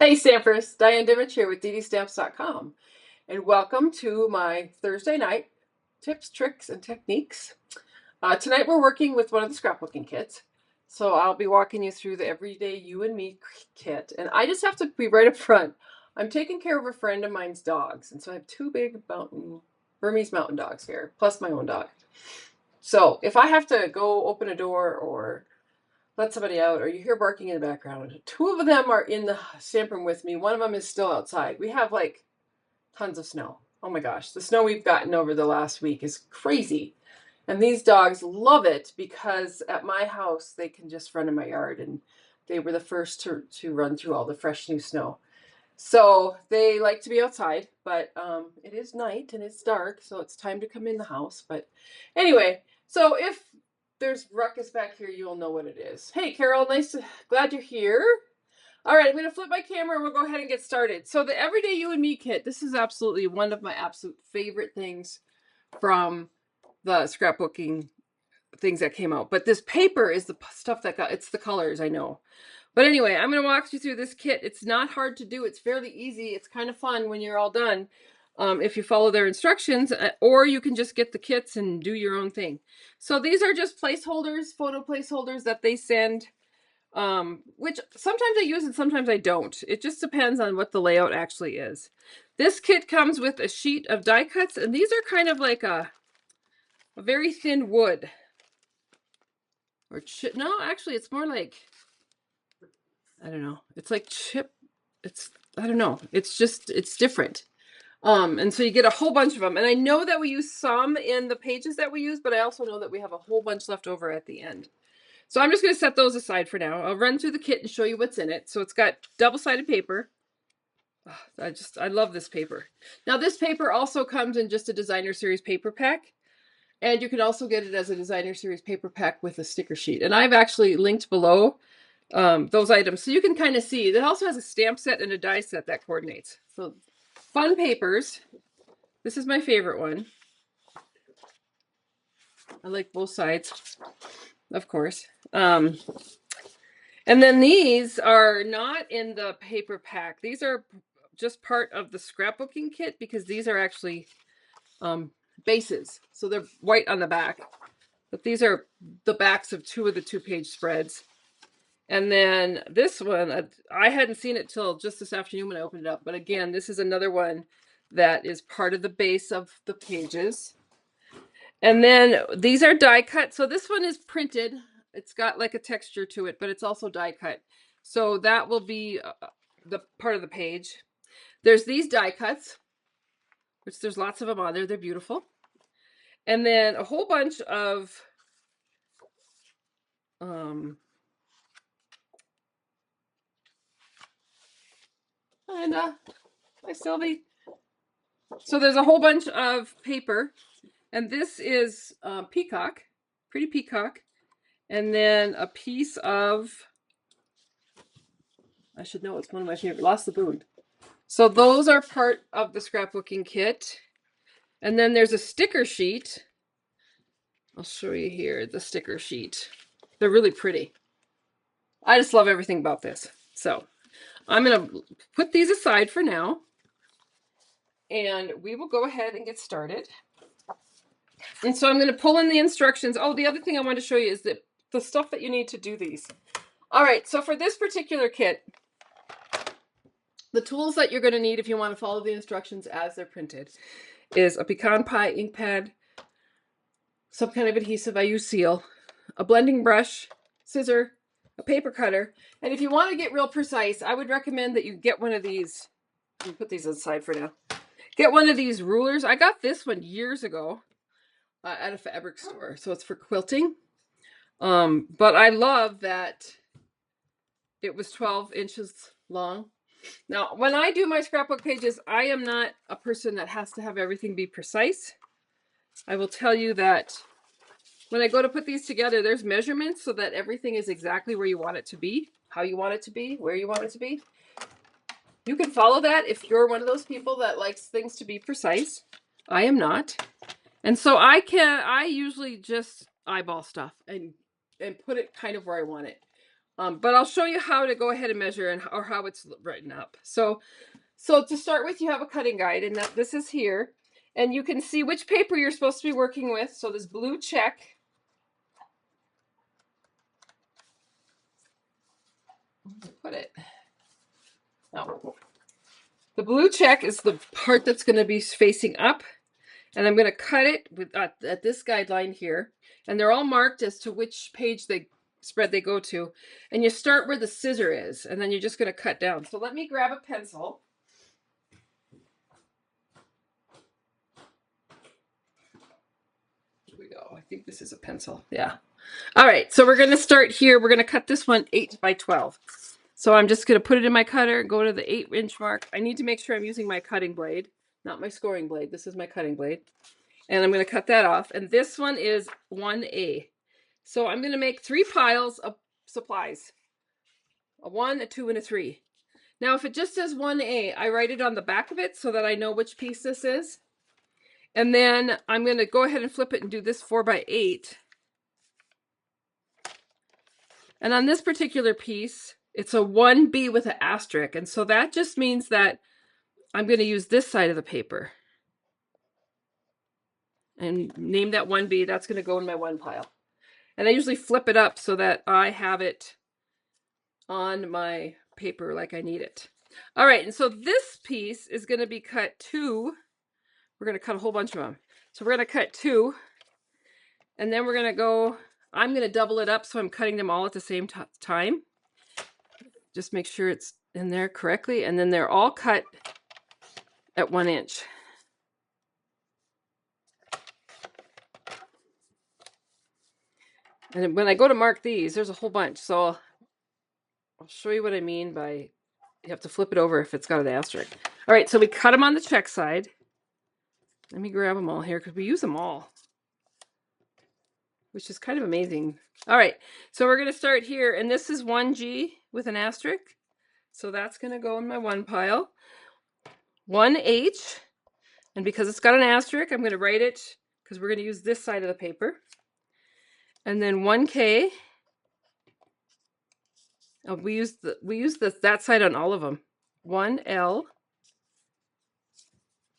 Hey Stampers, Diane Dimich here with DDStamps.com, and welcome to my Thursday night tips, tricks, and techniques. Tonight we're working with one of the scrapbooking kits, so I'll be walking you through the Everyday You and Me kit, and I just have to be right up front. I'm taking care of a friend of mine's dogs, and so I have two big Burmese mountain dogs here, plus my own dog. So if I have to go open a door or let somebody out, or you hear barking in the background. Two of them are in the stamp room with me. One of them is still outside. We have like tons of snow. Oh my gosh, the snow we've gotten over the last week is crazy. And these dogs love it because at my house, they can just run in my yard, and they were the first to run through all the fresh new snow. So they like to be outside, but it is night and it's dark, so it's time to come in the house. But anyway, so if there's ruckus back here, you'll know what it is. Hey, Carol, glad you're here. All right, I'm going to flip my camera and we'll go ahead and get started. So the Everyday You and Me kit, this is absolutely one of my absolute favorite things from the scrapbooking things that came out. But this paper is the stuff it's the colors, I know. But anyway, I'm going to walk you through this kit. It's not hard to do. It's fairly easy. It's kind of fun when you're all done if you follow their instructions, or you can just get the kits and do your own thing. So these are just placeholders, photo placeholders that they send, which sometimes I use and sometimes I don't. It just depends on what the layout actually is. This kit comes with a sheet of die cuts, and these are kind of like a very thin wood. Or no, actually, it's more like, I don't know. It's like chip. I don't know. It's different. And so you get a whole bunch of them. And I know that we use some in the pages that we use, but I also know that we have a whole bunch left over at the end. So I'm just going to set those aside for now. I'll run through the kit and show you what's in it. So it's got double-sided paper. Oh, I love this paper. Now this paper also comes in just a designer series paper pack. And you can also get it as a designer series paper pack with a sticker sheet. And I've actually linked below those items, so you can kind of see. It also has a stamp set and a die set that coordinates. So fun papers. This is my favorite one. I like both sides, of course. And then these are not in the paper pack. These are just part of the scrapbooking kit because these are actually bases. So they're white on the back. But these are the backs of two of the two-page spreads. And then this one, I hadn't seen it till just this afternoon when I opened it up. But again, this is another one that is part of the base of the pages. And then these are die cut. So this one is printed. It's got like a texture to it, but it's also die cut. So that will be the part of the page. There's these die cuts, which there's lots of them on there. They're beautiful. And then a whole bunch of hi Sylvie. So there's a whole bunch of paper, and this is peacock, pretty peacock, and then a piece of, I should know, it's one of my favorite, Lost the Boon. So those are part of the scrapbooking kit. And then there's a sticker sheet. I'll show you here the sticker sheet. They're really pretty. I just love everything about this. So I'm going to put these aside for now, and we will go ahead and get started. And so I'm going to pull in the instructions. Oh, the other thing I want to show you is the stuff that you need to do these. All right, so for this particular kit, the tools that you're going to need if you want to follow the instructions as they're printed is a pecan pie ink pad, some kind of adhesive. I use Seal, a blending brush, scissor, a paper cutter. And if you want to get real precise, I would recommend that you get one of these. Let me put these aside for now. Get one of these rulers. I got this one years ago at a fabric store, so it's for quilting. But I love that it was 12 inches long. Now, when I do my scrapbook pages, I am not a person that has to have everything be precise. I will tell you that when I go to put these together, there's measurements so that everything is exactly where you want it to be, how you want it to be, where you want it to be. You can follow that if you're one of those people that likes things to be precise. I am not. And so I usually just eyeball stuff and put it kind of where I want it. But I'll show you how to go ahead and measure or how it's written up. So to start with, you have a cutting guide, and this is here. And you can see which paper you're supposed to be working with. So this blue check. Put it. No. The blue check is the part that's going to be facing up. And I'm going to cut it with at this guideline here. And they're all marked as to which page spread they go to. And you start where the scissor is, and then you're just going to cut down. So let me grab a pencil. Here we go. I think this is a pencil. Yeah. All right. So we're going to start here. We're going to cut this one 8 by 12. So I'm just going to put it in my cutter, go to the 8-inch mark. I need to make sure I'm using my cutting blade, not my scoring blade. This is my cutting blade. And I'm going to cut that off. And this one is 1A. So I'm going to make 3 piles of supplies. A 1, a 2, and a 3. Now, if it just says 1A, I write it on the back of it so that I know which piece this is. And then I'm going to go ahead and flip it and do this 4 by 8. And on this particular piece, it's a 1B with an asterisk. And so that just means that I'm going to use this side of the paper. And name that 1B. That's going to go in my 1 pile. And I usually flip it up so that I have it on my paper like I need it. All right, and so this piece is going to be cut 2. We're going to cut a whole bunch of them. So we're going to cut 2. And then we're going to go, I'm going to double it up so I'm cutting them all at the same time. Just make sure it's in there correctly. And then they're all cut at 1 inch. And when I go to mark these, there's a whole bunch. So I'll show you what I mean by you have to flip it over if it's got an asterisk. All right, so we cut them on the check side. Let me grab them all here because we use them all, which is kind of amazing. All right, so we're going to start here, and this is 1G with an asterisk. So that's going to go in my 1 pile. 1H, and because it's got an asterisk, I'm going to write it because we're going to use this side of the paper. And then 1K. Oh, we use that side on all of them. 1L.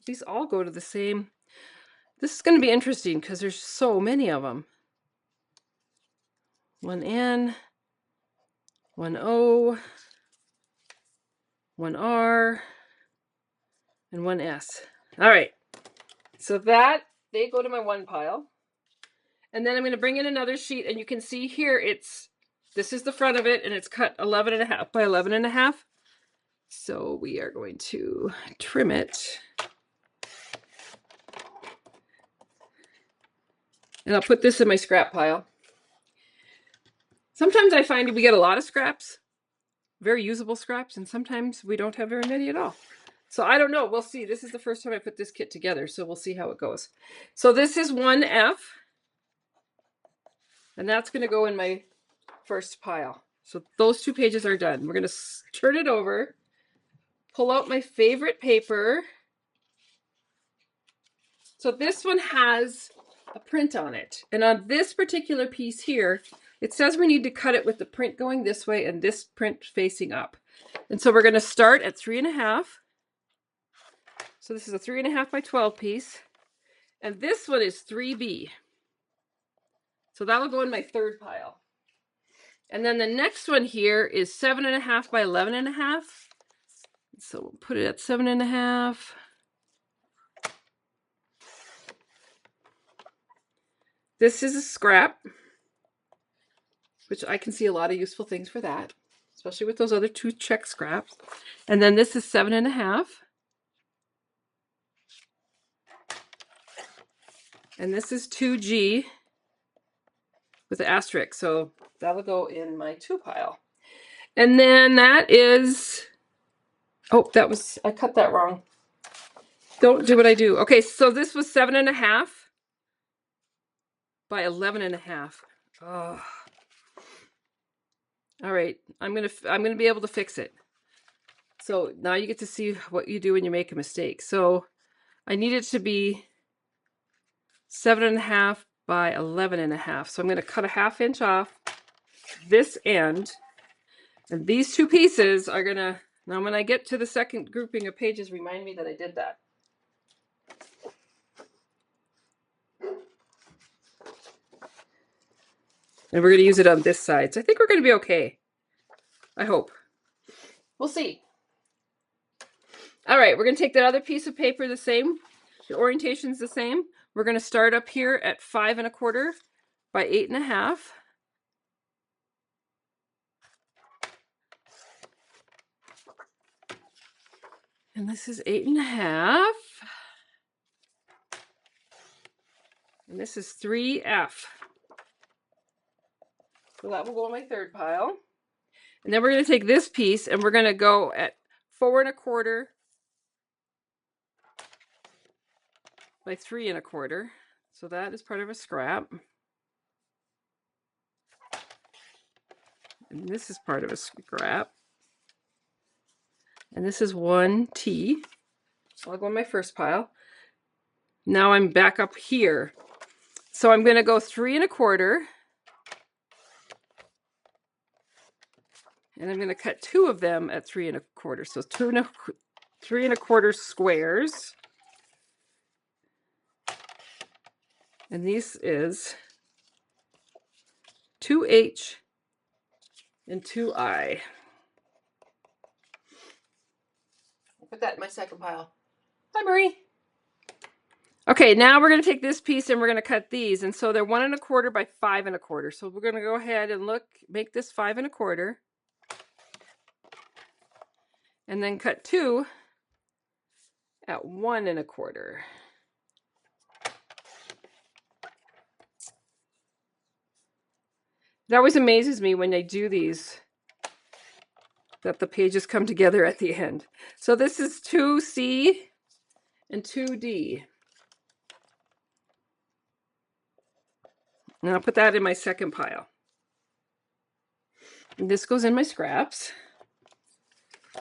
These all go to the same. This is going to be interesting because there's so many of them. 1N, 1O, 1R, and 1S. All right, so that they go to my 1 pile. And then I'm going to bring in another sheet, and you can see here this is the front of it, and it's cut 11.5 by 11.5. So we are going to trim it. And I'll put this in my scrap pile. Sometimes I find we get a lot of scraps, very usable scraps, and sometimes we don't have very many at all. So I don't know. We'll see. This is the first time I put this kit together, so we'll see how it goes. So this is 1F, and that's going to go in my first pile. So those 2 pages are done. We're going to turn it over, pull out my favorite paper. So this one has a print on it. And on this particular piece here, it says we need to cut it with the print going this way and this print facing up. And so we're going to start at 3.5. So this is a 3.5 by 12 piece. And this one is 3B. So that'll go in my 3rd pile. And then the next one here is 7.5 by 11.5. So we'll put it at 7.5. This is a scrap, which I can see a lot of useful things for that, especially with those other 2 check scraps. And then this is 7.5. And this is 2G with an asterisk. So that'll go in my 2 pile. And then that is, oh, I cut that wrong. Don't do what I do. Okay, so this was 7.5 by 11.5. Oh. All right, I'm gonna be able to fix it. So now you get to see what you do when you make a mistake. So I need it to be 7.5 by 11.5. So I'm going to cut a 1/2 inch off this end. And these two pieces are gonna, now when I get to the second grouping of pages, remind me that I did that. And we're gonna use it on this side. So I think we're gonna be okay. I hope. We'll see. All right, we're gonna take that other piece of paper the same. The orientation's the same. We're gonna start up here at 5 1/4 by 8 1/2. And this is 8 1/2. And this is 3F. So that will go in my third pile. And then we're going to take this piece and we're going to go at 4 1/4 by 3 1/4. So that is part of a scrap. And this is part of a scrap. And this is 1T. So I'll go in my first pile. Now I'm back up here. So I'm going to go 3 1/4. And I'm going to cut 2 of them at 3 1/4. So 3 1/4 squares. And this is 2H and 2I. I'll put that in my second pile. Hi, Marie. Okay, now we're going to take this piece and we're going to cut these. And so they're 1 1/4 by 5 1/4. So we're going to go ahead and make this 5 1/4. And then cut 2 at 1 1/4. It always amazes me when they do these, that the pages come together at the end. So this is 2C and 2D. And I'll put that in my second pile. And this goes in my scraps.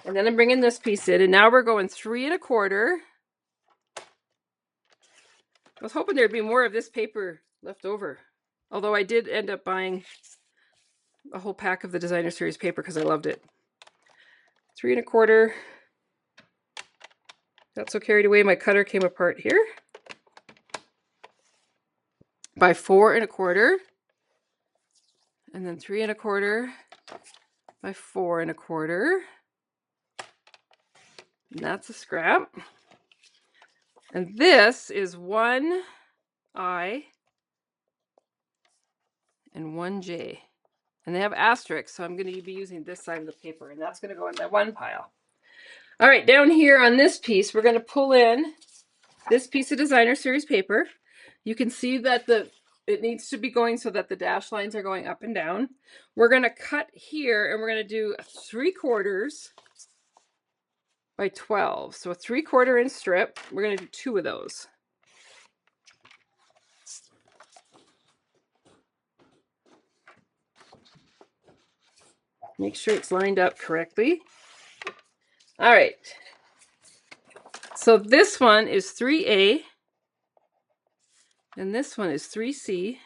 And then I'm bringing this piece in, and now we're going 3 1/4. I was hoping there'd be more of this paper left over. Although I did end up buying a whole pack of the Designer Series paper because I loved it. 3 1/4. Got so carried away, my cutter came apart here. By 4 1/4. And then 3 1/4 by 4 1/4. And that's a scrap. And this is 1I and 1J. And they have asterisks, so I'm going to be using this side of the paper, and that's going to go in that one pile. All right, down here on this piece, we're going to pull in this piece of Designer Series paper. You can see that it needs to be going so that the dash lines are going up and down. We're going to cut here, and we're going to do 3/4 by 12. So a 3/4 inch strip. We're going to do 2 of those. Make sure it's lined up correctly. All right. So this one is 3A. And this one is 3C.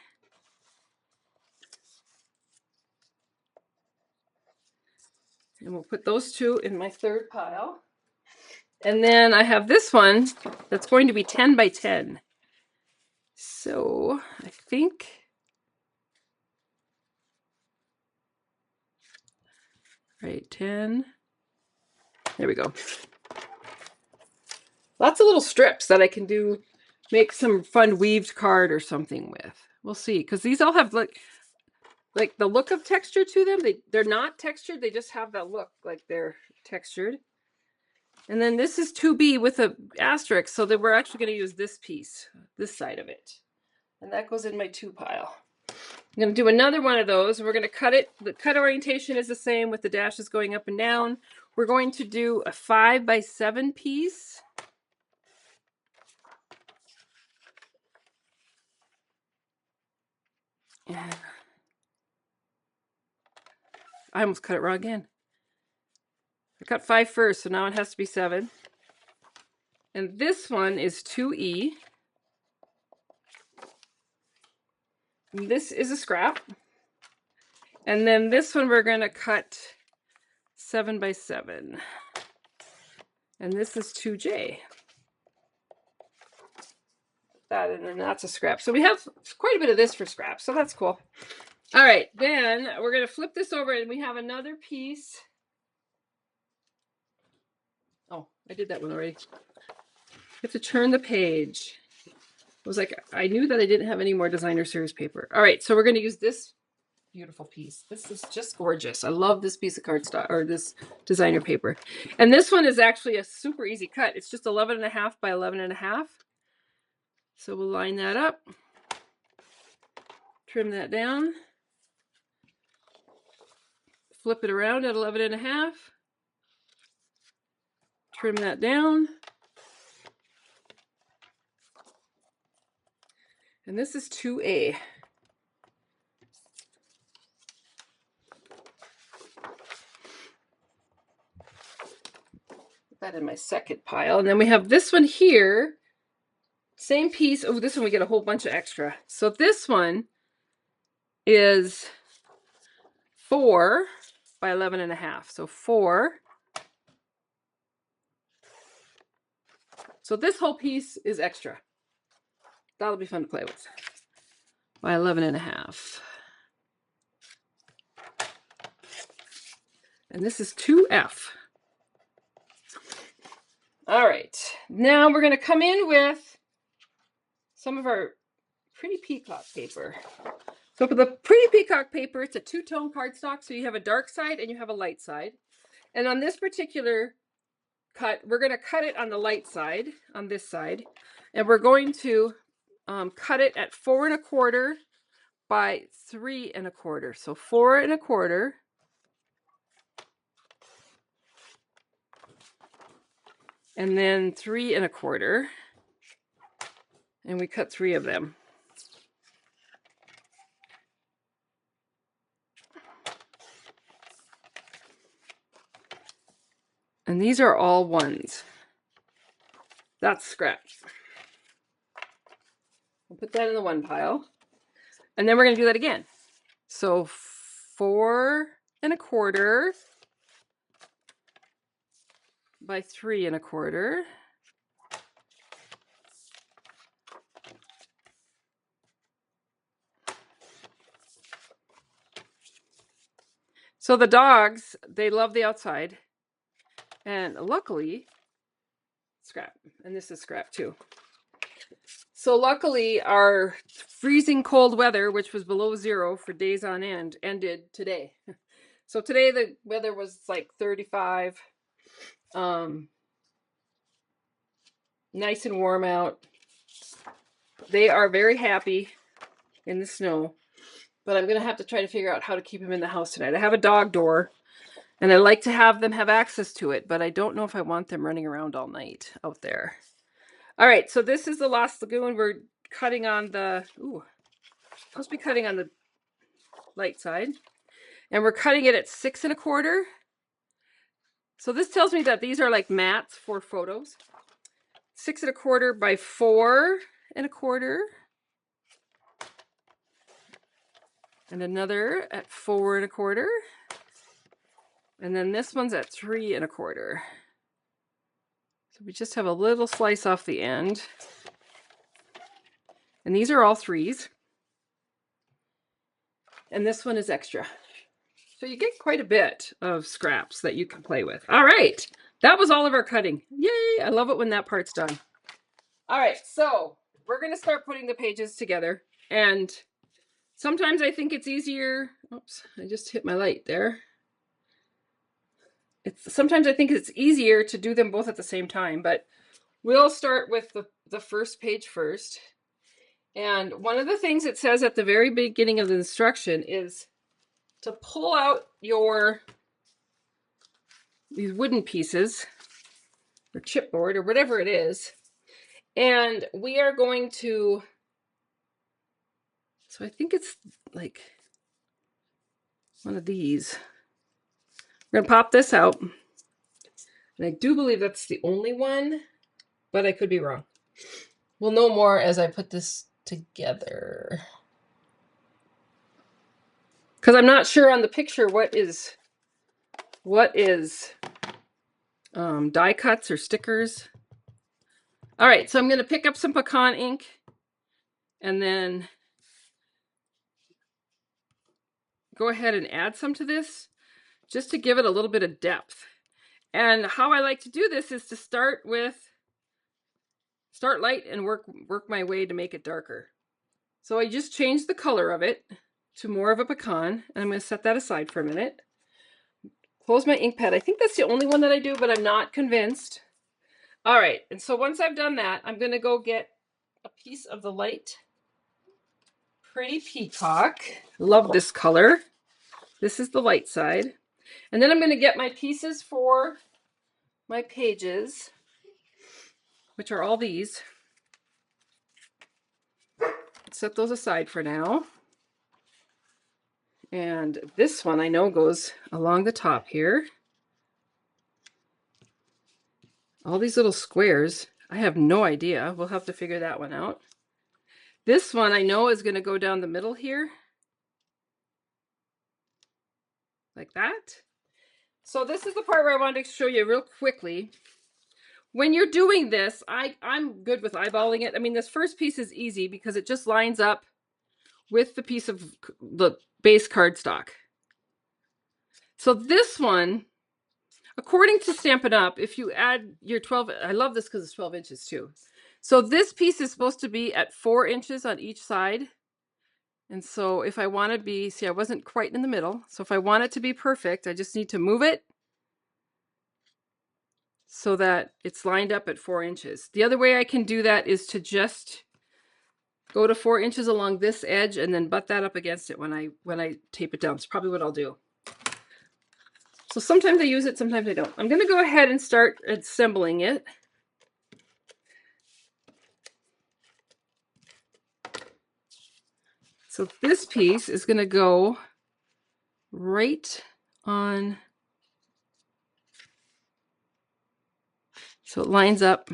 And we'll put those two in my third pile. And then I have this one that's going to be 10 by 10. So I think, right, 10. There we go. Lots of little strips that I can do, make some fun weaved card or something with. We'll see, because these all have like the look of texture to them. They're not textured, they just have that look like they're textured. And then this is 2B with an asterisk, so that we're actually going to use this piece, this side of it. And that goes in my 2 pile. I'm going to do another one of those. We're going to cut it. The cut orientation is the same with the dashes going up and down. We're going to do a 5 by 7 piece. And I almost cut it wrong again. I cut 5 first, so now it has to be 7. And this one is 2E. And this is a scrap. And then this one we're going to cut 7 by 7. And this is 2J. That, and then that's a scrap. So we have quite a bit of this for scraps, so that's cool. All right, then we're going to flip this over and we have another piece. Oh, I did that one already. You have to turn the page. I was like, I knew that I didn't have any more designer series paper. All right, so we're going to use this beautiful piece. This is just gorgeous. I love this piece of cardstock, or this designer paper. And this one is actually a super easy cut. It's just 11.5 by 11.5. So we'll line that up, trim that down, flip it around at 11.5, trim that down. And this is 2A. Put that in my second pile. And then we have this one here. Same piece. Oh, this one we get a whole bunch of extra. So this one is 4 by 11.5. So 4. So this whole piece is extra. That'll be fun to play with. By 11.5. And this is 2F. All right. Now we're going to come in with some of our pretty peacock paper. So for the pretty peacock paper, it's a two-tone cardstock. So you have a dark side and you have a light side. And on this particular cut, we're going to cut it on the light side, on this side. And we're going to cut it at 4 1/4 by 3 1/4. So 4 1/4. And then 3 1/4. And we cut 3 of them. And these are all 1s. That's scrap. We'll put that in the 1 pile. And then we're going to do that again. So 4 1/4 by 3 1/4. So the dogs, they love the outside. And luckily, scrap. And this is scrap too. So luckily, our freezing cold weather, which was below 0 for days on end, ended today. So today the weather was like 35. Nice and warm out. They are very happy in the snow. But I'm going to have to try to figure out how to keep them in the house tonight. I have a dog door. And I like to have them have access to it, but I don't know if I want them running around all night out there. All right, so this is the Lost Lagoon. We're cutting on the, supposed to be cutting on the light side. And we're cutting it at 6 1/4. So this tells me that these are like mats for photos. 6 1/4 by 4 1/4. And another at 4 1/4. And then this one's at 3 1/4. So we just have a little slice off the end. And these are all 3s. And this one is extra. So you get quite a bit of scraps that you can play with. All right. That was all of our cutting. Yay. I love it when that part's done. All right. So we're going to start putting the pages together. And sometimes I think it's easier. Oops, I just hit my light there. Sometimes I think it's easier to do them both at the same time, but we'll start with the first page first. And one of the things it says at the very beginning of the instruction is to pull out these wooden pieces or chipboard or whatever it is. And we are going to, so I think it's like one of these. We're going to pop this out. And I do believe that's the only one, but I could be wrong. We'll know more as I put this together. Because I'm not sure on the picture what is what is die cuts or stickers. All right, so I'm going to pick up some pecan ink and then go ahead and add some to this just to give it a little bit of depth. And how I like to do this is to start light and work my way to make it darker. So I just changed the color of it to more of a pecan, and I'm going to set that aside for a minute. Close my ink pad. I think that's the only one that I do, but I'm not convinced. All right, and so once I've done that, I'm going to go get a piece of the light Pretty Peacock. Love this color. This is the light side. And then I'm going to get my pieces for my pages, which are all these. Set those aside for now. And this one I know goes along the top here. All these little squares, I have no idea. We'll have to figure that one out. This one I know is going to go down the middle here. Like that. So this is the part where I wanted to show you real quickly. When you're doing this, I'm good with eyeballing it. I mean, this first piece is easy because it just lines up with the piece of the base cardstock. So this one, according to Stampin' Up, if you add your 12, I love this because it's 12 inches too. So this piece is supposed to be at 4 inches on each side. And so if I want to be, see, I wasn't quite in the middle. So if I want it to be perfect, I just need to move it so that it's lined up at 4 inches. The other way I can do that is to just go to 4 inches along this edge and then butt that up against it when I tape it down. It's probably what I'll do. So sometimes I use it, sometimes I don't. I'm going to go ahead and start assembling it. So this piece is going to go right on, so it lines up.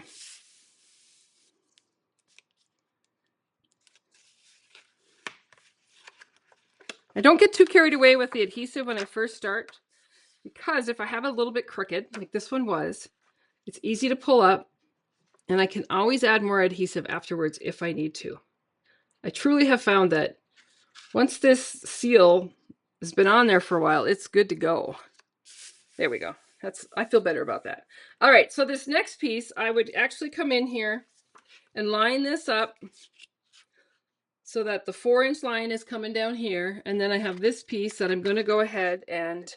I don't get too carried away with the adhesive when I first start, because if I have it a little bit crooked, like this one was, it's easy to pull up, and I can always add more adhesive afterwards if I need to. I truly have found that once this seal has been on there for a while, it's good to go. There we go. I feel better about that. All right, so this next piece, I would actually come in here and line this up so that the 4-inch line is coming down here. And then I have this piece that I'm going to go ahead and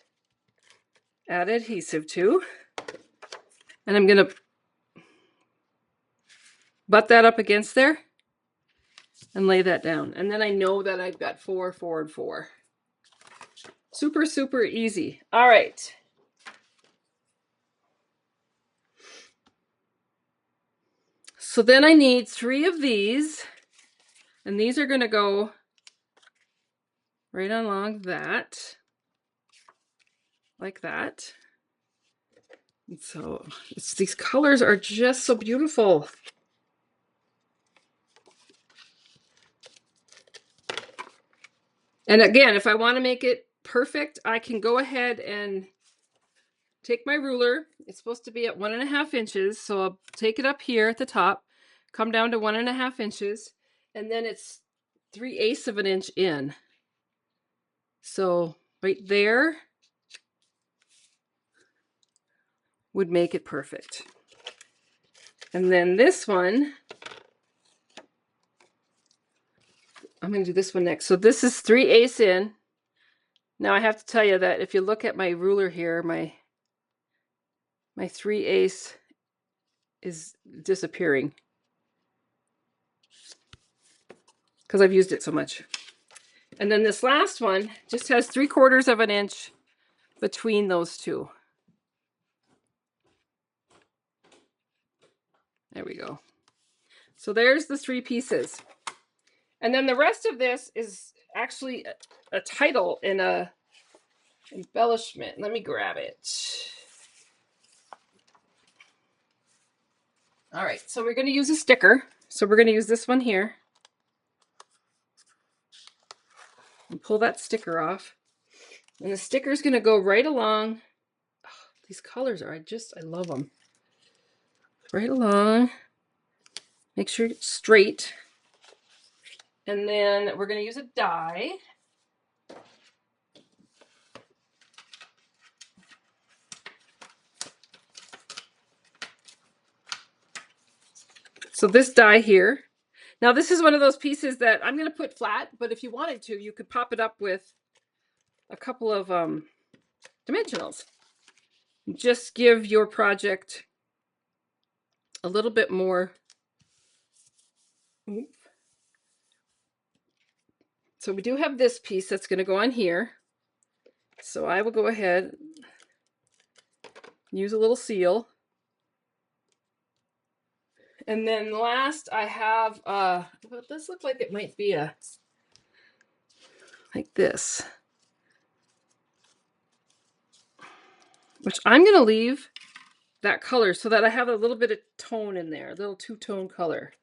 add adhesive to. And I'm going to butt that up against there and lay that down. And then I know that I've got 4, 4, and 4. Super, super easy. All right. So then I need 3 of these, and these are going to go right along that, like that. And so these colors are just so beautiful. And again, if I want to make it perfect, I can go ahead and take my ruler. It's supposed to be at 1.5 inches. So I'll take it up here at the top, come down to 1.5 inches, and then it's 3/8 of an inch in. So right there would make it perfect. And then this one, I'm going to do this one next. So this is 3/8 in. Now I have to tell you that if you look at my ruler here, my 3/8 is disappearing because I've used it so much. And then this last one just has 3/4 of an inch between those two. There we go. So there's the 3 pieces. And then the rest of this is actually a title and a embellishment. Let me grab it. All right, so we're going to use a sticker. So we're going to use this one here. And pull that sticker off. And the sticker is going to go right along these colors are, I love them. Right along. Make sure it's straight. And then we're going to use a die. So this die here, now this is one of those pieces that I'm going to put flat, but if you wanted to, you could pop it up with a couple of dimensionals. Just give your project a little bit more oomph. So we do have this piece that's going to go on here. So I will go ahead, use a little seal. And then last I have, well, this looks like it might be like this. Which I'm going to leave that color so that I have a little bit of tone in there, a little two-tone color.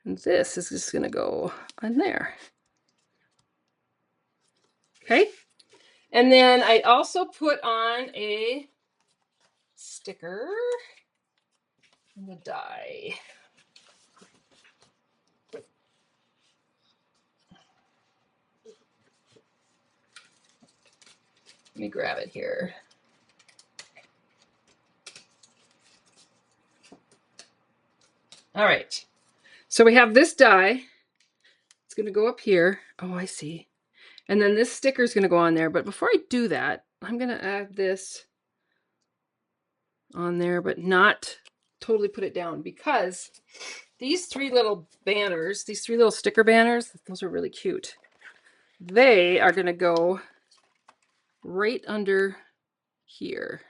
And this is just going to go on there. Okay. And then I also put on a sticker and the die. Let me grab it here. All right. So we have this die. It's going to go up here. Oh, I see. And then this sticker is going to go on there. But before I do that, I'm going to add this on there, but not totally put it down, because these three little banners, these three little sticker banners, those are really cute. They are going to go right under here.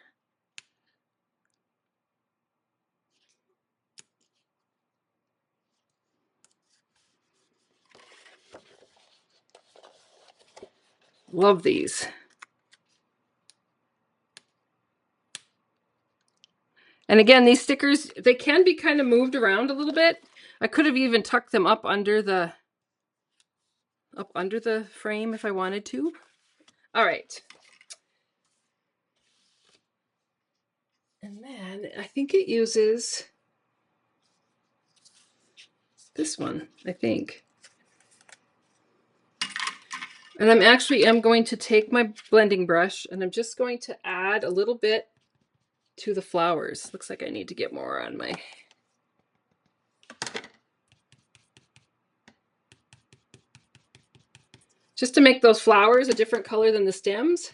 Love these. And again, these stickers, they can be kind of moved around a little bit. I could have even tucked them up under the frame if I wanted to. All right. And then I think it uses this one, I think. And I'm going to take my blending brush and I'm just going to add a little bit to the flowers. Looks like I need to get more on my... Just to make those flowers a different color than the stems.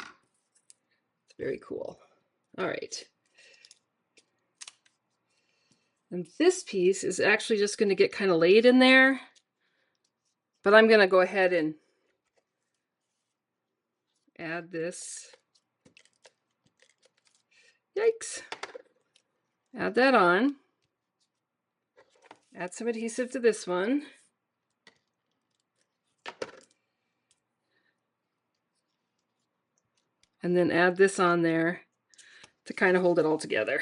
It's very cool. All right. And this piece is actually just going to get kind of laid in there. But I'm going to go ahead and add this. Yikes. Add that on. Add some adhesive to this one. And then add this on there to kind of hold it all together.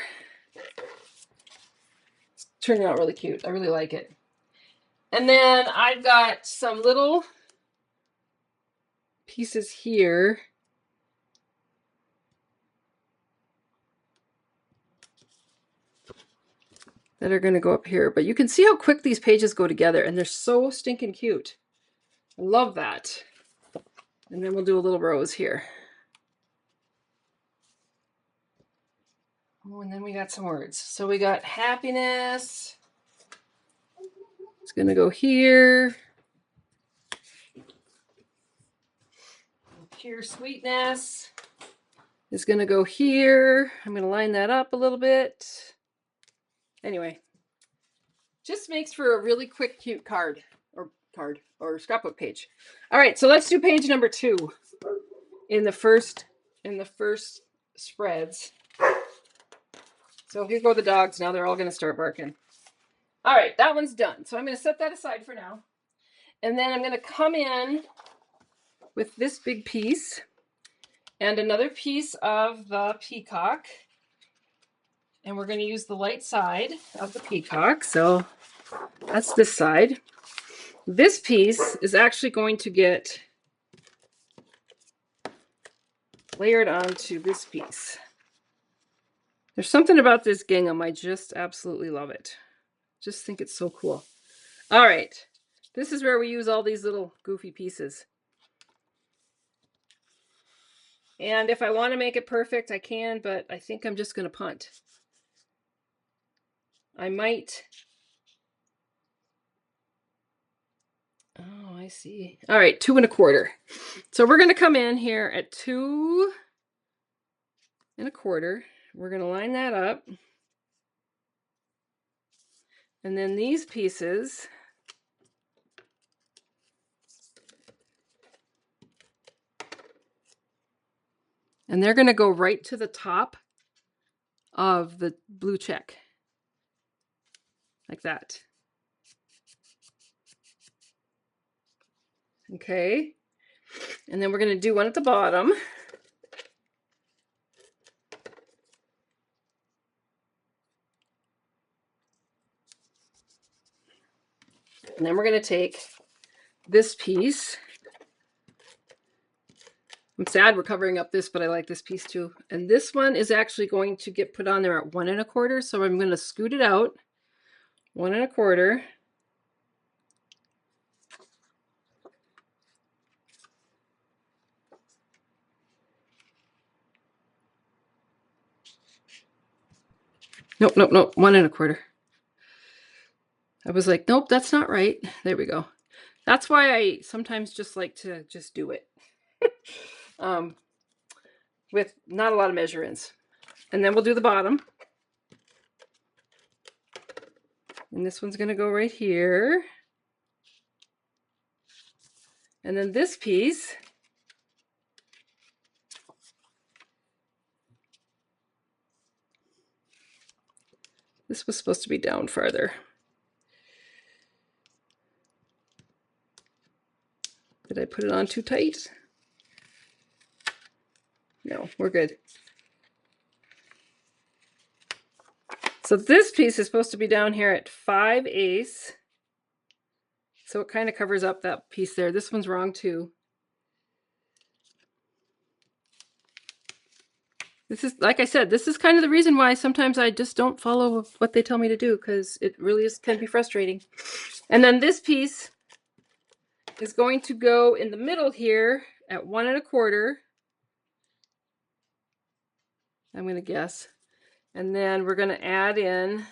It's turning out really cute. I really like it. And then I've got some little pieces here. That are going to go up here. But you can see how quick these pages go together, and they're so stinking cute. I love that. And then we'll do a little rose here. Oh, and then we got some words. So we got happiness. It's going to go here. Pure sweetness is going to go here. I'm going to line that up a little bit. Anyway, just makes for a really quick, cute card or scrapbook page. All right, so let's do page number 2 in the first spreads. So here go the dogs. Now they're all going to start barking. All right, that one's done. So I'm going to set that aside for now. And then I'm going to come in with this big piece and another piece of the peacock. And we're going to use the light side of the peacock. So that's this side. This piece is actually going to get layered onto this piece. There's something about this gingham. I just absolutely love it. Just think it's so cool. All right. This is where we use all these little goofy pieces. And if I want to make it perfect, I can, but I think I'm just going to punt. I might. Oh, I see. All right, 2 1/4. So we're going to come in here at 2 1/4. We're going to line that up. And then these pieces, and they're going to go right to the top of the blue check, like that. Okay, and then we're going to do one at the bottom. And then we're going to take this piece. I'm sad we're covering up this, but I like this piece too. And this one is actually going to get put on there at 1 1/4. So I'm going to scoot it out 1 1/4. Nope, 1 1/4. I was like, nope, that's not right. There we go. That's why I sometimes just like to just do it with not a lot of measure-ins. And then we'll do the bottom. And this one's going to go right here. And then this piece, this was supposed to be down farther. Did I put it on too tight? No, we're good. So this piece is supposed to be down here at 5/8. So it kind of covers up that piece there. This one's wrong too. This is, like I said, this is kind of the reason why sometimes I just don't follow what they tell me to do, because it really can be frustrating. And then this piece is going to go in the middle here at 1 1/4. I'm going to guess. And then we're going to add in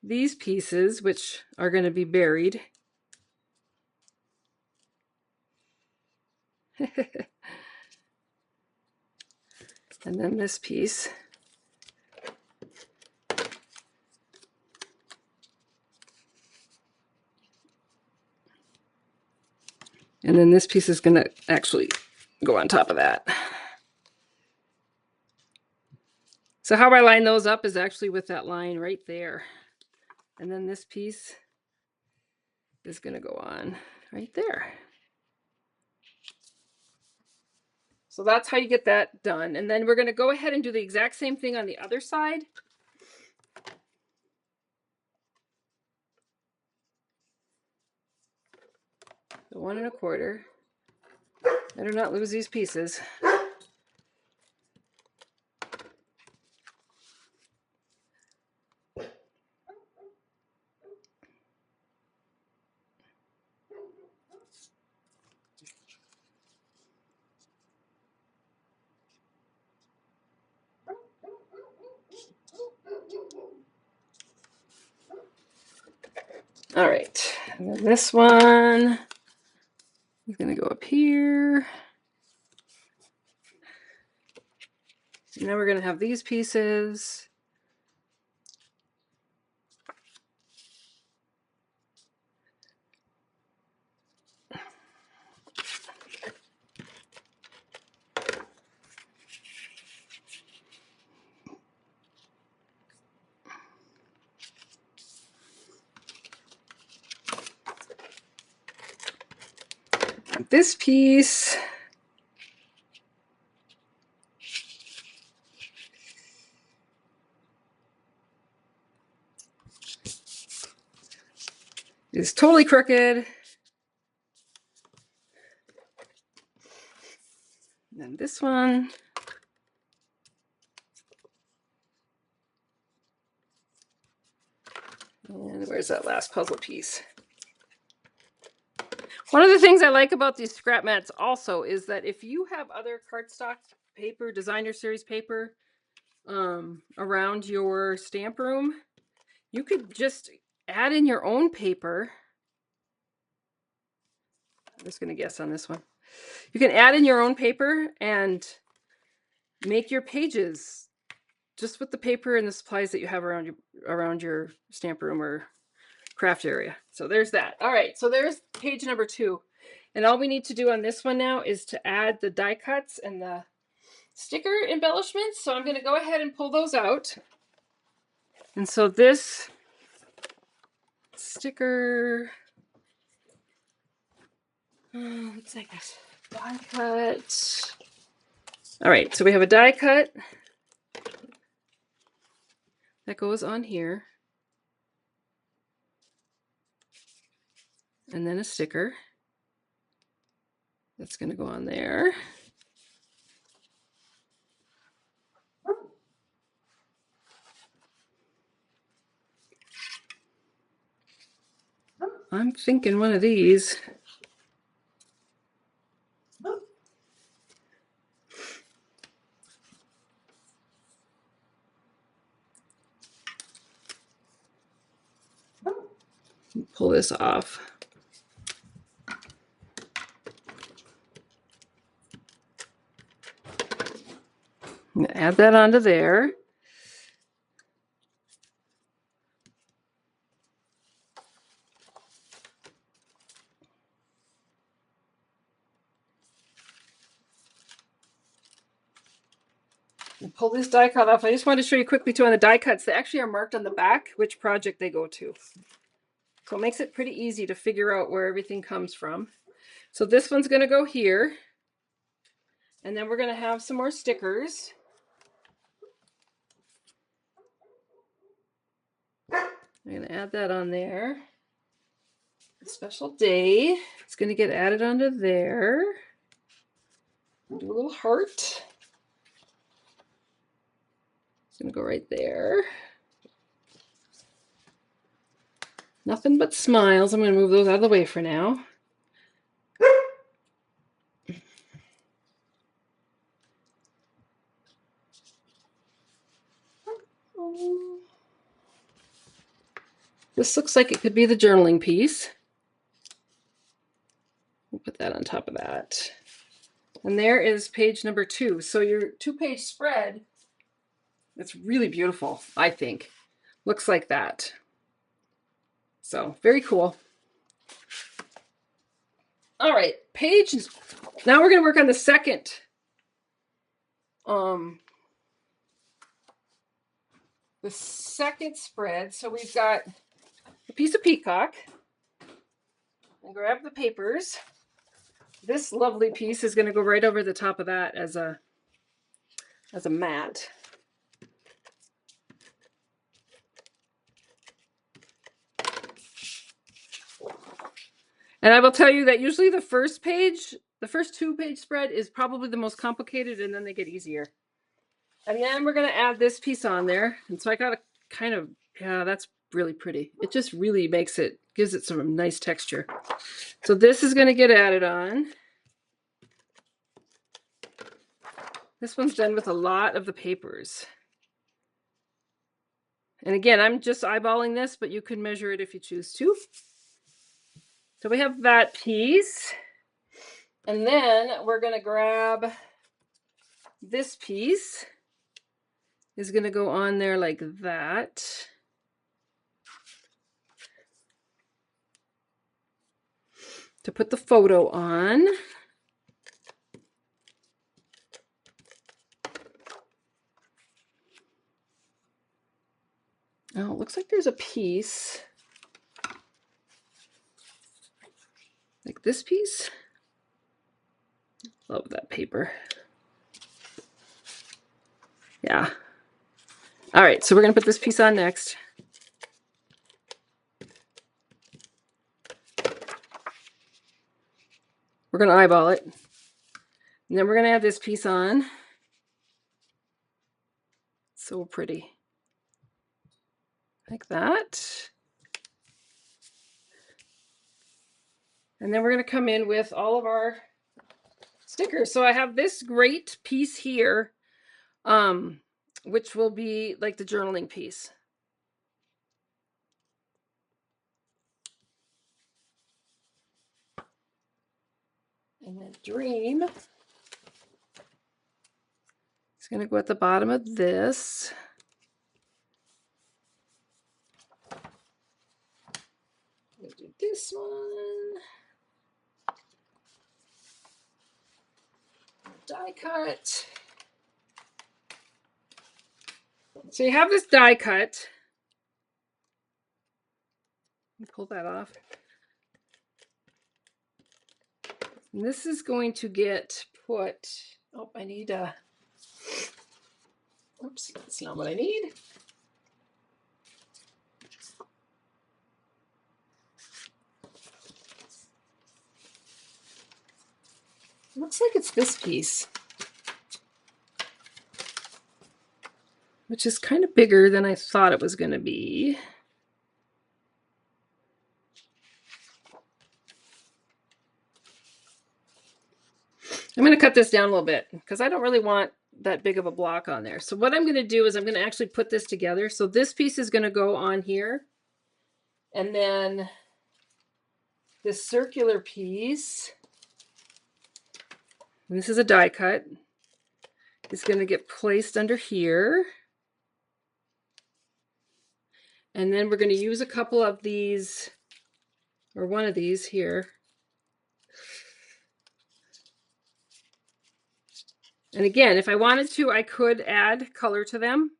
these pieces, which are going to be buried. And then this piece. And then this piece is going to actually go on top of that. So how I line those up is actually with that line right there. And then this piece is going to go on right there. So that's how you get that done. And then we're going to go ahead and do the exact same thing on the other side. So 1 1/4. Better not lose these pieces. All right, and then this one is going to go up here. And then we're going to have these pieces. This piece is totally crooked. And then this one. And where's that last puzzle piece? One of the things I like about these scrap mats also is that if you have other cardstock paper, designer series paper, around your stamp room, you could just add in your own paper. I'm just going to guess on this one. You can add in your own paper and make your pages just with the paper and the supplies that you have around your stamp room or craft area. So there's that. All right, so there's page number 2. And all we need to do on this one now is to add the die cuts and the sticker embellishments. So I'm going to go ahead and pull those out. And so this sticker, looks like this die cut. All right, so we have a die cut that goes on here. And then a sticker that's going to go on there. I'm thinking one of these. Pull this off. I'm going to add that onto there. Pull this die cut off. I just wanted to show you quickly too on the die cuts. They actually are marked on the back which project they go to. So it makes it pretty easy to figure out where everything comes from. So this one's going to go here. And then we're going to have some more stickers. I'm going to add that on there. A special day. It's going to get added onto there. Do a little heart. It's going to go right there. Nothing but smiles. I'm going to move those out of the way for now. This looks like it could be the journaling piece. We'll put that on top of that. And there is page number 2. So your 2-page spread, it's really beautiful, I think. Looks like that. So very cool. All right, page. Now we're going to work on the second spread. So we've got a piece of peacock. And grab the papers. This lovely piece is going to go right over the top of that as a mat. And I will tell you that usually the first 2-page spread is probably the most complicated, and then they get easier. And then we're going to add this piece on there. And so I got a kind of, yeah, that's really pretty. It just really gives it some nice texture. So this is going to get added on. This one's done with a lot of the papers. And again, I'm just eyeballing this, but you can measure it if you choose to. So we have that piece. And then we're going to grab this piece. Is going to go on there like that. To put the photo on. Oh, it looks like there's a piece. Like this piece. Love that paper. Yeah. All right, so we're going to put this piece on next. We're going to eyeball it. And then we're going to add this piece on. So pretty. Like that. And then we're going to come in with all of our stickers. So I have this great piece here, which will be like the journaling piece. And then Dream is going to go at the bottom of this. I'm going to do this one. Die cut. So you have this die cut. Pull that off. And this is going to get put, oh, I need a, oops, that's not what I need. Looks like it's this piece, which is kind of bigger than I thought it was going to be. I'm going to cut this down a little bit because I don't really want that big of a block on there. So what I'm going to do is I'm going to actually put this together. So this piece is going to go on here. And then this circular piece, and this is a die cut, is going to get placed under here. And then we're going to use a couple of these, or one of these here. And again, if I wanted to, I could add color to them.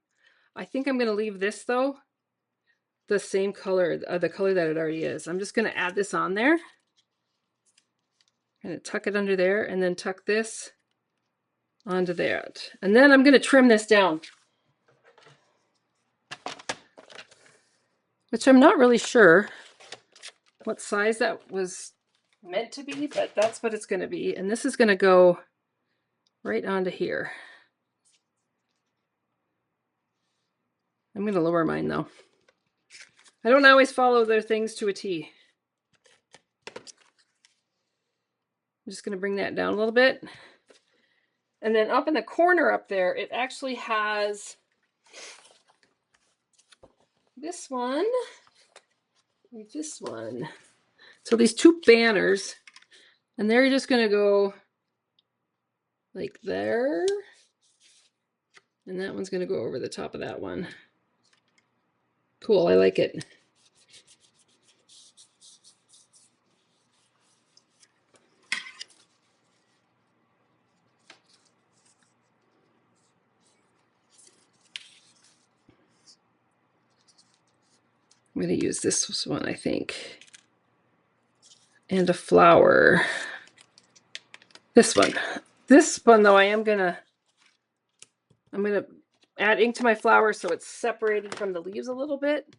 I think I'm going to leave this, though, the same color, the color that it already is. I'm just going to add this on there. I'm going to tuck it under there and then tuck this onto that. And then I'm going to trim this down, which I'm not really sure what size that was meant to be, but that's what it's going to be. And this is going to go right onto here. I'm going to lower mine, though. I don't always follow their things to a T. I'm just going to bring that down a little bit. And then up in the corner up there, it actually has this one and this one. So these two banners, and they're just going to go like there. And that one's going to go over the top of that one. Cool, I like it. I'm going to use this one, I think. And a flower. This one. This one, though, I'm going to add ink to my flower so it's separated from the leaves a little bit.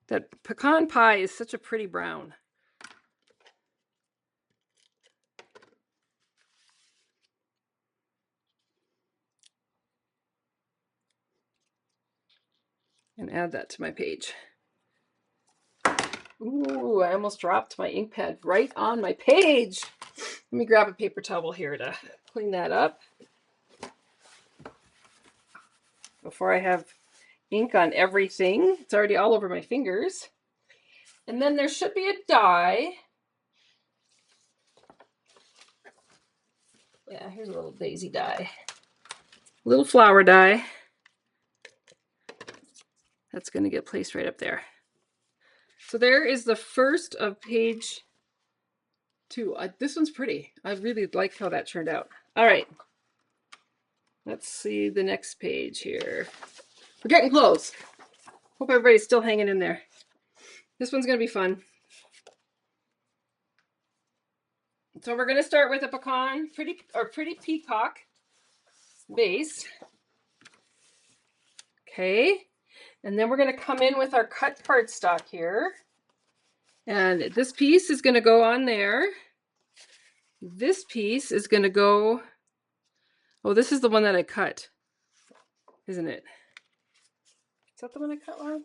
That pecan pie is such a pretty brown. And add that to my page. Ooh, I almost dropped my ink pad right on my page. Let me grab a paper towel here to clean that up before I have ink on everything. It's already all over my fingers. And then there should be a die. Yeah, here's a little daisy die. Little flower die. That's going to get placed right up there. So there is the first of page 2. This one's pretty. I really like how that turned out. All right. Let's see the next page here. We're getting close. Hope everybody's still hanging in there. This one's going to be fun. So we're going to start with a pecan, pretty peacock base. Okay. And then we're going to come in with our cut cardstock here. And this piece is going to go on there. This piece is going to go, oh, this is the one that I cut, isn't it? Is that the one I cut, Lauren?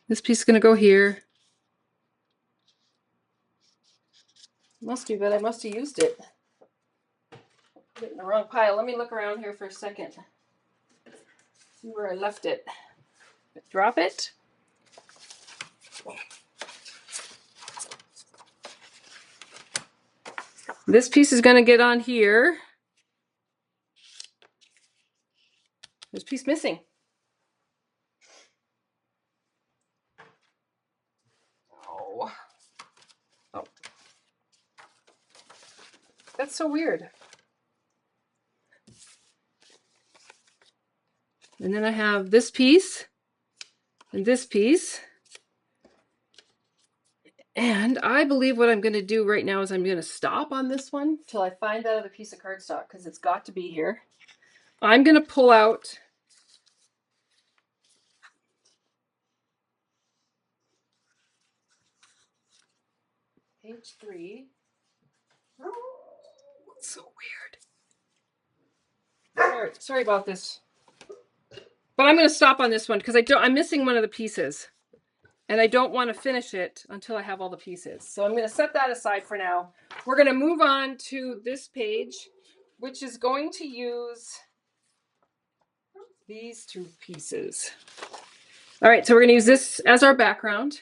This piece is going to go here. Must be, but I must have used it. Put it in the wrong pile. Let me look around here for a second. See where I left it. Drop it. This piece is going to get on here. There's a piece missing. Oh. Oh. That's so weird. And then I have this piece and this piece. And I believe what I'm going to do right now is I'm going to stop on this one till I find that other piece of cardstock because it's got to be here. I'm going to pull out page 3. It's so weird. Sorry about this. But I'm going to stop on this one because I'm missing one of the pieces. And I don't want to finish it until I have all the pieces. So I'm going to set that aside for now. We're going to move on to this page, which is going to use these 2 pieces. All right, so we're going to use this as our background.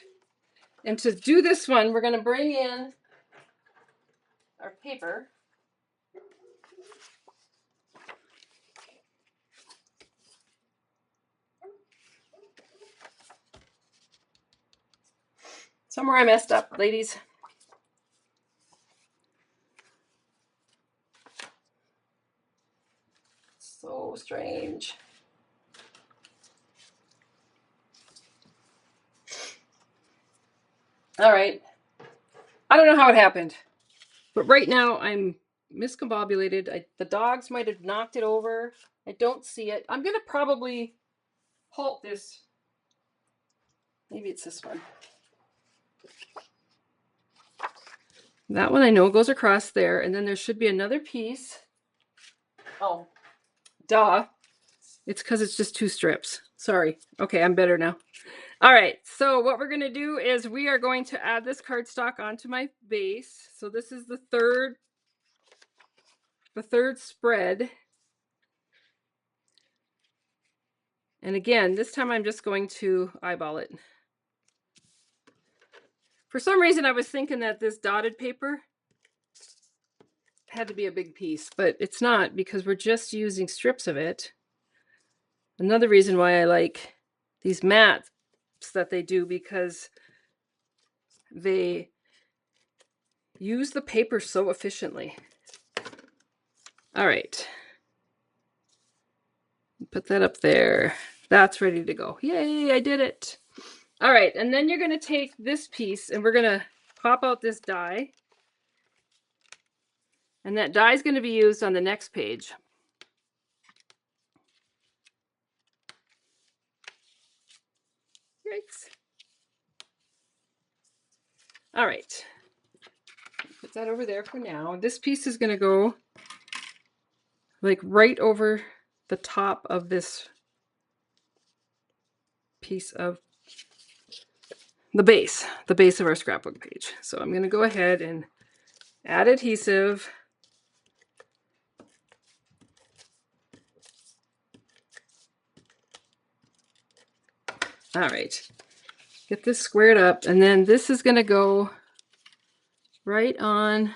And to do this one, we're going to bring in our paper. Somewhere I messed up, ladies. So strange. All right. I don't know how it happened, but right now I'm miscombobulated. The dogs might have knocked it over. I don't see it. I'm going to probably halt this. Maybe it's this one. That one I know goes across there, and then there should be another piece. Oh, duh. It's because it's just 2 strips. Sorry. Okay, I'm better now. All right, so what we're going to do is we are going to add this cardstock onto my base. So this is the third spread. And again, this time I'm just going to eyeball it. For some reason, I was thinking that this dotted paper had to be a big piece, but it's not because we're just using strips of it. Another reason why I like these mats that they do, because they use the paper so efficiently. All right. Put that up there. That's ready to go. Yay, I did it. All right, and then you're going to take this piece and we're going to pop out this die. And that die is going to be used on the next page. Yikes. All right. Put that over there for now. This piece is going to go like right over the top of this piece of the base of our scrapbook page. So I'm going to go ahead and add adhesive. All right, get this squared up, and then this is going to go right on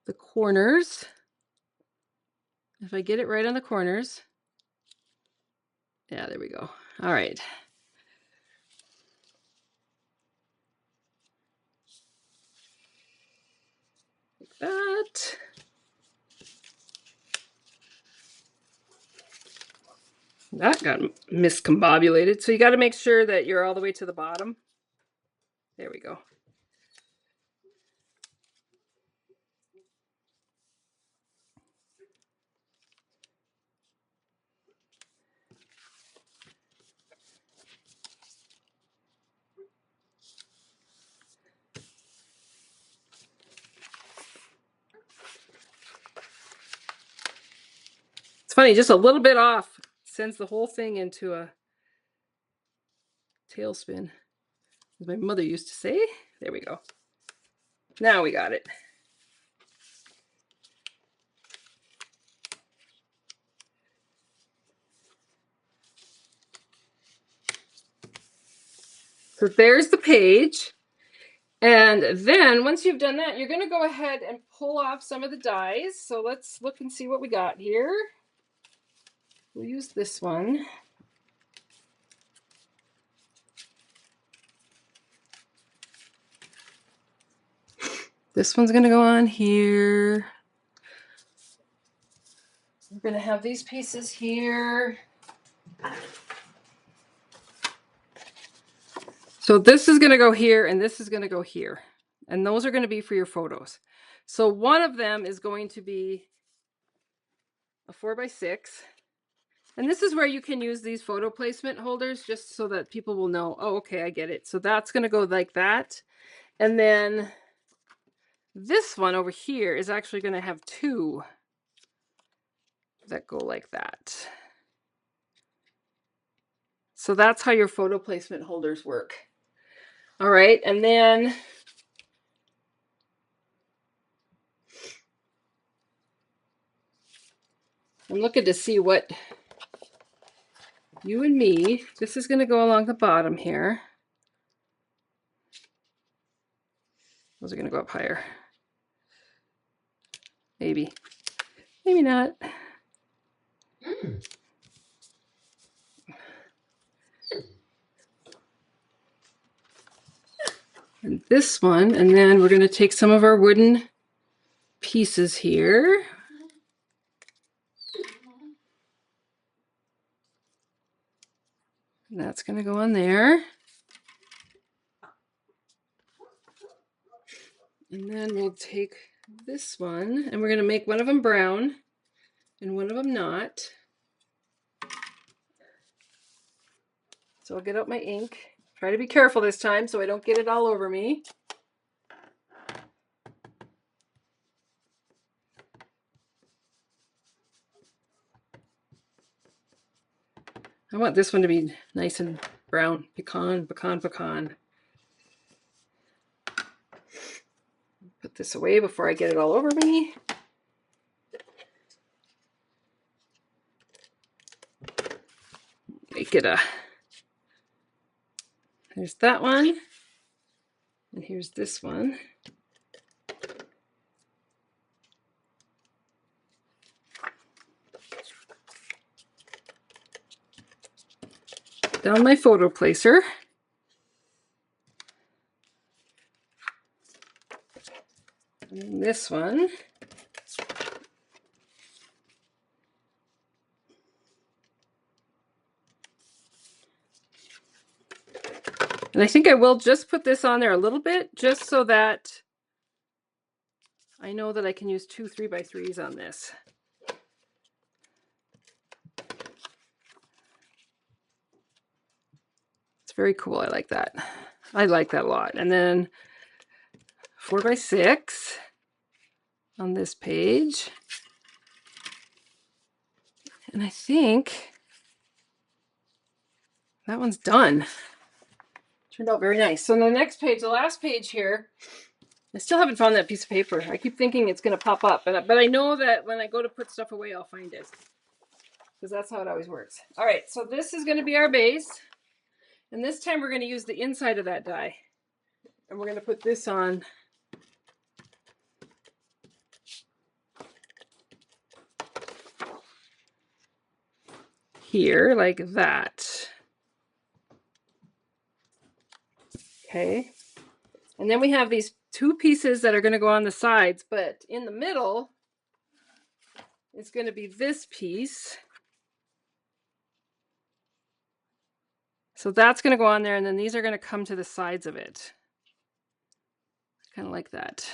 the corners. If I get it right on the corners. Yeah, there we go. All right. Like that. That got miscombobulated. So you got to make sure that you're all the way to the bottom. There we go. funny, just a little bit off sends the whole thing into a tailspin, as my mother used to say. There we go. Now we got it. So there's the page. And then once you've done that, you're going to go ahead and pull off some of the dies. So let's look and see what we got here. We'll use this one. This one's going to go on here. We're going to have these pieces here. So this is going to go here and this is going to go here. And those are going to be for your photos. So one of them is going to be a 4x6. And this is where you can use these photo placement holders just so that people will know, oh, okay, I get it. So that's going to go like that. And then this one over here is actually going to have two that go like that. So that's how your photo placement holders work. All right, and then I'm looking to see what you and me, this is going to go along the bottom here. Those are going to go up higher. Maybe. Maybe not. And this one, and then we're going to take some of our wooden pieces here. And that's going to go on there. And then we'll take this one, and we're going to make one of them brown and one of them not. So I'll get out my ink. Try to be careful this time so I don't get it all over me. I want this one to be nice and brown. Pecan, pecan, pecan. Put this away before I get it all over me. Make it a... There's that one. And here's this one. Down my photo placer. And this one. And I think I will just put this on there a little bit, just so that I know that I can use 2 3x3s on this. It's very cool. I like that. I like that a lot. And then 4x6 on this page. And I think that one's done. Turned out very nice. So on the next page, the last page here, I still haven't found that piece of paper. I keep thinking it's going to pop up, but I know that when I go to put stuff away, I'll find it. Because that's how it always works. All right, so this is going to be our base. And this time we're going to use the inside of that die. And we're going to put this on here like that. Okay. And then we have these 2 pieces that are going to go on the sides, but in the middle it's going to be this piece. So that's going to go on there, and then these are going to come to the sides of it. Kind of like that.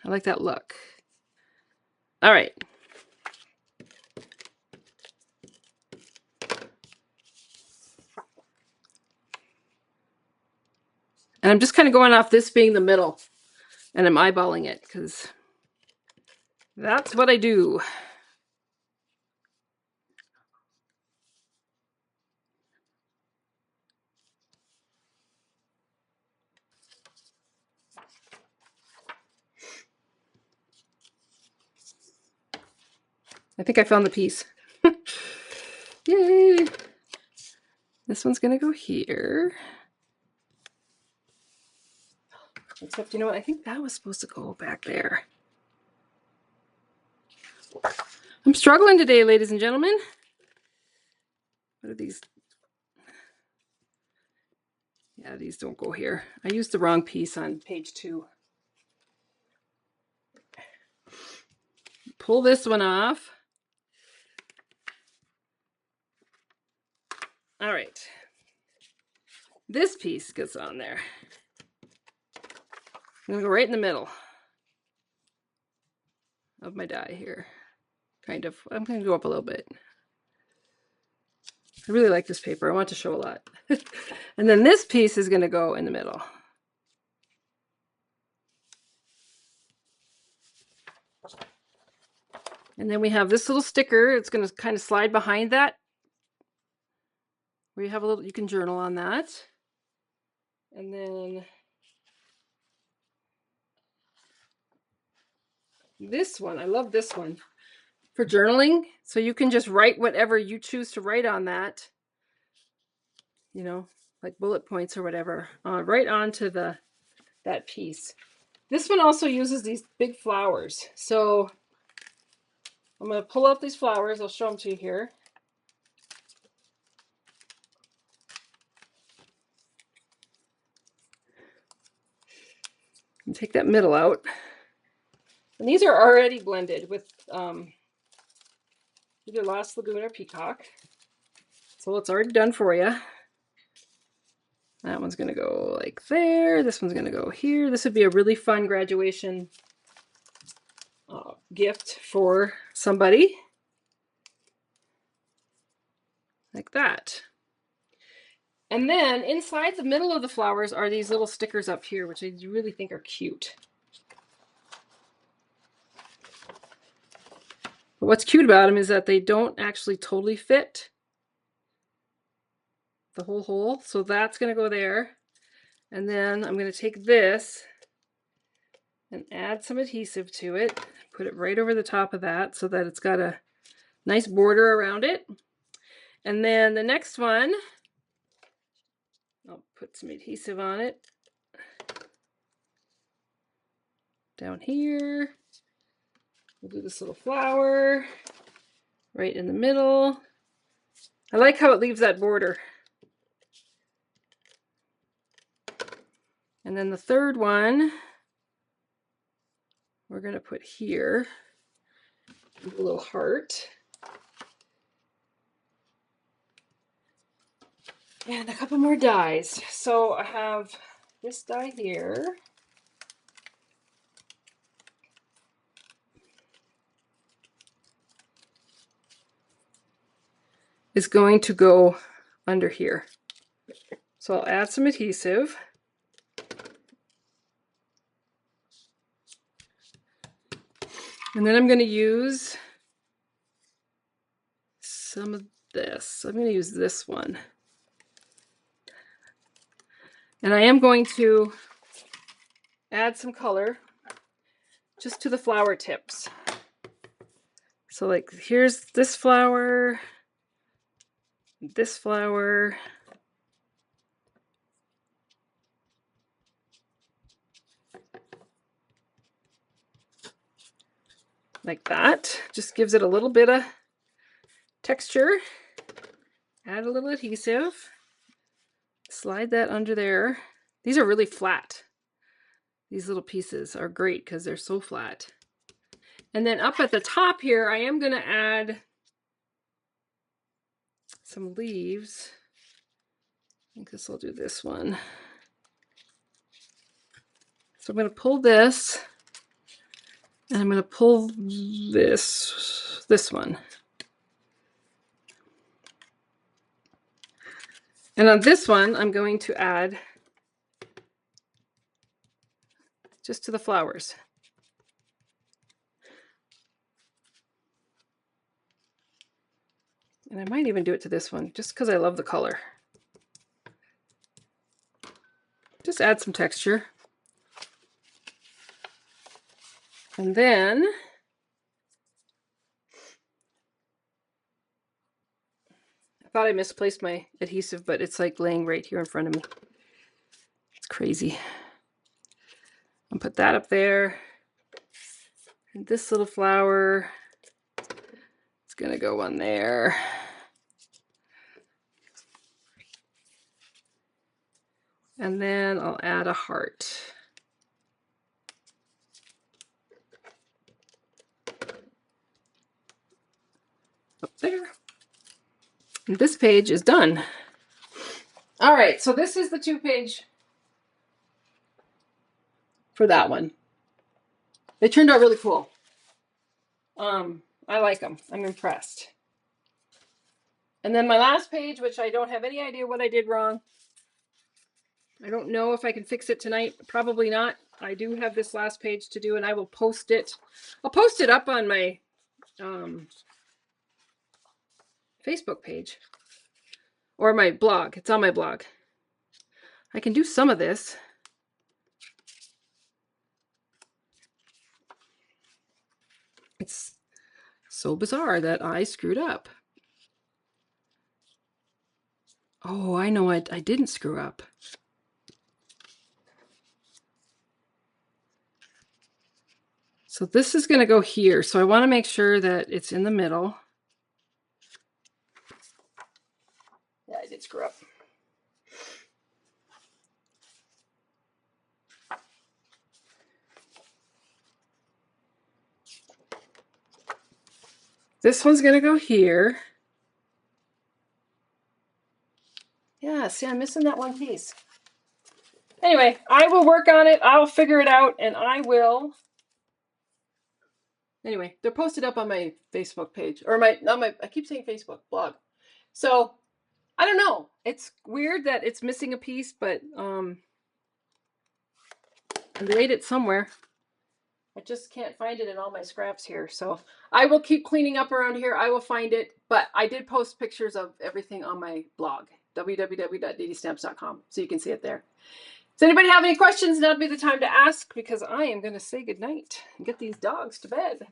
I like that look. All right. And I'm just kind of going off this being the middle, and I'm eyeballing it because that's what I do. I think I found the piece. Yay! This one's gonna go here. Except, you know what? I think that was supposed to go back there. I'm struggling today, ladies and gentlemen. What are these? Yeah, these don't go here. I used the wrong piece on page 2. Pull this one off. All right. This piece gets on there. I'm gonna go right in the middle of my die here. Kind of. I'm gonna go up a little bit. I really like this paper. I want to show a lot. And then this piece is gonna go in the middle. And then we have this little sticker. It's gonna kind of slide behind that. Where you have a little, you can journal on that. And then this one, I love this one for journaling. So you can just write whatever you choose to write on that, you know, like bullet points or whatever, right onto that piece. This one also uses these big flowers. So I'm going to pull out these flowers. I'll show them to you here. And take that middle out. And these are already blended with either Lost Lagoon or Peacock. So it's already done for you. That one's going to go like there. This one's going to go here. This would be a really fun graduation gift for somebody. Like that. And then inside the middle of the flowers are these little stickers up here, which I really think are cute. But what's cute about them is that they don't actually totally fit the whole hole. So that's going to go there. And then I'm going to take this and add some adhesive to it. Put it right over the top of that so that it's got a nice border around it. And then the next one, I'll put some adhesive on it. Down here. We'll do this little flower right in the middle. I like how it leaves that border. And then the third one, we're going to put here a little heart. And a couple more dies. So I have this die here. Is going to go under here. So I'll add some adhesive. And then I'm going to use some of this. I'm going to use this one. And I am going to add some color just to the flower tips. So like here's this flower, like that. Just gives it a little bit of texture. Add a little adhesive. Slide that under there. These are really flat. These little pieces are great because they're so flat. And then up at the top here, I am going to add some leaves. I guess I'll do this one. So I'm going to pull this, and I'm going to pull this one. And on this one, I'm going to add just to the flowers. And I might even do it to this one, just because I love the color. Just add some texture. And then thought I misplaced my adhesive, but it's like laying right here in front of me. It's crazy. I'll put that up there. And this little flower, it's gonna go on there. And then I'll add a heart. Up there. And this page is done. All right, so this is the 2-page for that one. They turned out really cool. I like them. I'm impressed. And then my last page, which I don't have any idea what I did wrong. I don't know if I can fix it tonight. Probably not. I do have this last page to do, and I will post it. I'll post it up on my Facebook page or my blog. It's on my blog. I can do some of this. It's so bizarre that I screwed up. Oh, I know I didn't screw up. So this is going to go here. So I want to make sure that it's in the middle. Yeah, I did screw up. This one's going to go here. Yeah, see, I'm missing that one piece. Anyway, I will work on it. I'll figure it out, and I will. Anyway, they're posted up on my Facebook page, or I keep saying Facebook, blog. So, I don't know. It's weird that it's missing a piece, but I laid it somewhere. I just can't find it in all my scraps here. So I will keep cleaning up around here. I will find it. But I did post pictures of everything on my blog, www.DDStamps.com. So you can see it there. Does anybody have any questions? Now'd be the time to ask, because I am going to say goodnight and get these dogs to bed.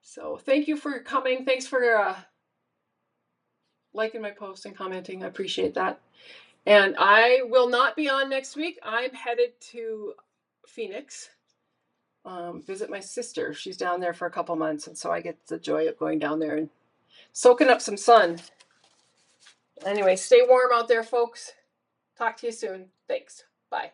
So thank you for coming. Thanks for liking my post and commenting. I appreciate that. And I will not be on next week. I'm headed to Phoenix. Visit my sister. She's down there for a couple months, and so I get the joy of going down there and soaking up some sun. Anyway, stay warm out there, folks. Talk to you soon. Thanks. Bye.